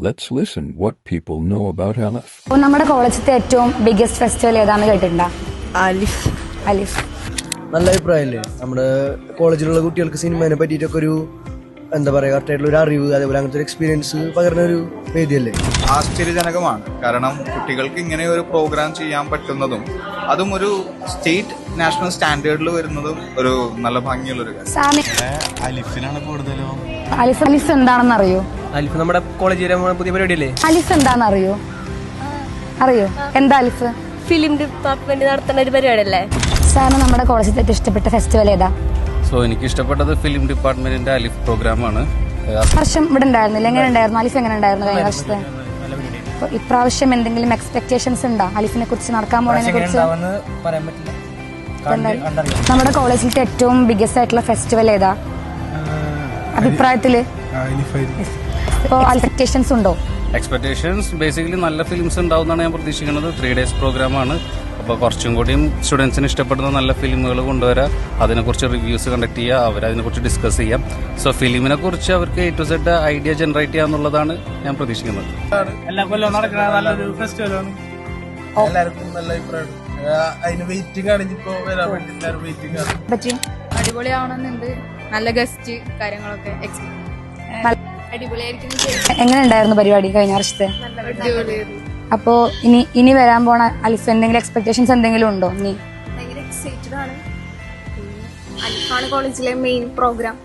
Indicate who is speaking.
Speaker 1: Let's listen what people know about Alif.
Speaker 2: അപ്പോൾ നമ്മുടെ കോളേജിലത്തെ ഏറ്റവും ബിഗ്ഗസ്റ്റ് ഫെസ്റ്റിവൽ ഏതാണെന്ന് കേട്ടിട്ടുണ്ടോ? അലിഫ്.
Speaker 3: നല്ല അഭിപ്രായമല്ലേ? നമ്മുടെ കോളേജിലുള്ള കുട്ടികൾക്ക് സിനിമയെ പറ്റിയിട്ടൊക്കെ ഒരു എന്താ പറയുക, കറക്റ്റായിട്ടുള്ള ഒരു അറിവ്, അതേപോലെ അങ്ങനത്തെ ഒരു എക്സ്പീരിയൻസ് പകർന്ന ഒരു വേദിയല്ലേ.
Speaker 4: ആശ്ചര്യജനകമാണ്. കാരണം കുട്ടികൾക്ക് ഇങ്ങനെ ഒരു പ്രോഗ്രാം ചെയ്യാൻ പറ്റുന്നതും അതും ഒരു സ്റ്റേറ്റ് നാഷണൽ സ്റ്റാൻഡേർഡിൽ വരുന്നതും ഒരു നല്ല ഭംഗിയുള്ളൊരു കാര്യം. അലിഫിനാണ് കൂടുതലും.
Speaker 2: അലിഫ് എന്താണെന്ന് അറിയോ?
Speaker 3: അലിഫ് നമ്മുടെ കോളേജിലെ പുതിയ പരിപാടിയല്ലേ?
Speaker 2: അലിഫ് എന്താണെന്ന് അറിയോ? എന്താ അലിഫ്?
Speaker 5: ഫിലിം ഡിപ്പാർട്ട്മെന്റ് നടത്തുന്ന ഒരു പരിപാടിയല്ലേ?
Speaker 2: സാറിന് നമ്മുടെ കോളേജിൽ ഏറ്റവും ഇഷ്ടപ്പെട്ട ഫെസ്റ്റിവൽ ഏതാ?
Speaker 6: എനിക്ക് ഇഷ്ടപ്പെട്ടത് ഫിലിം ഡിപ്പാർട്ട്മെന്റിന്റെ അലിഫ് പ്രോഗ്രാമാണ്.
Speaker 2: വർഷം ഇവിടെ ഉണ്ടായിരുന്നില്ല, എങ്ങനെ ഉണ്ടായിരുന്നു? അലിഫ് എങ്ങനെ ഉണ്ടായിരുന്നു കഴിഞ്ഞ വർഷത്തെ? അപ്പോൾ ഇപ്രാവശ്യം എന്തെങ്കിലും എക്സ്പെക്ടേഷൻസ് ഉണ്ടോ അലിഫിനെ കുറിച്ച്, നടക്കാൻ പോകുന്നതിനെ കുറിച്ച്? നമ്മുടെ കോളേജിലത്തെ ഏറ്റവും ബിഗ്ഗസ്റ്റ് ആയിട്ടുള്ള ഫെസ്റ്റിവൽ ഏതാ അഭിപ്രായത്തില്? ഇപ്പോൾ എക്സ്പെക്ടേഷൻസ് ഉണ്ടോ?
Speaker 6: എക്സ്പെക്ടേഷൻസ് ബേസിക്കലി നല്ല ഫിലിംസ് ഉണ്ടാവുമെന്നാണ് ഞാൻ പ്രതീക്ഷിക്കുന്നത്. 3 days പ്രോഗ്രാമാണ്. അപ്പോൾ കുറച്ചും കൂടിയും സ്റ്റുഡൻസിന് ഇഷ്ടപ്പെടുന്ന നല്ല ഫിലിമുകൾ കൊണ്ടുവരാം, അതിനെക്കുറിച്ച് റിവ്യൂസ് കണ്ടക്ട് ചെയ്യുക, അവരതിനെക്കുറിച്ച് ഡിസ്കസ് ചെയ്യാം. സോ ഫിലിമിനെ കുറിച്ച് അവർക്ക് A to Z idea generate ചെയ്യുക എന്നുള്ളതാണ് ഞാൻ പ്രതീക്ഷിക്കുന്നത്.
Speaker 7: എല്ലാ കൊല്ലവും നടക്കുന്ന നല്ലൊരു ഫെസ്റ്റിവലാണ്. എല്ലാവർക്കും നല്ല അഭിപ്രായം. അതിന് വെയിറ്റിംഗ് ആണ്, ഇപ്പോ വരാൻ വേണ്ടി എല്ലാവരും വെയിറ്റിംഗ് ആണ്.
Speaker 5: അടിപൊളിയാവണമെന്നുണ്ട്. നല്ല ഗസ്റ്റ് കാര്യങ്ങളൊക്കെ അടിപൊളിയായിരിക്കും.
Speaker 2: എങ്ങനെ ഉണ്ടായിരുന്നു പരിപാടി കഴിഞ്ഞ വർഷത്തെ? അപ്പോ ഇനി വരാൻ പോണ അലിഫ് എന്തെങ്കിലും എക്സ്പെക്ടേഷൻസ് എന്തെങ്കിലും ഉണ്ടോ?
Speaker 5: ഭയങ്കര എക്സൈറ്റഡ് ആണ്. അലിഫാണ് കോളേജിലെ മെയിൻ പ്രോഗ്രാം.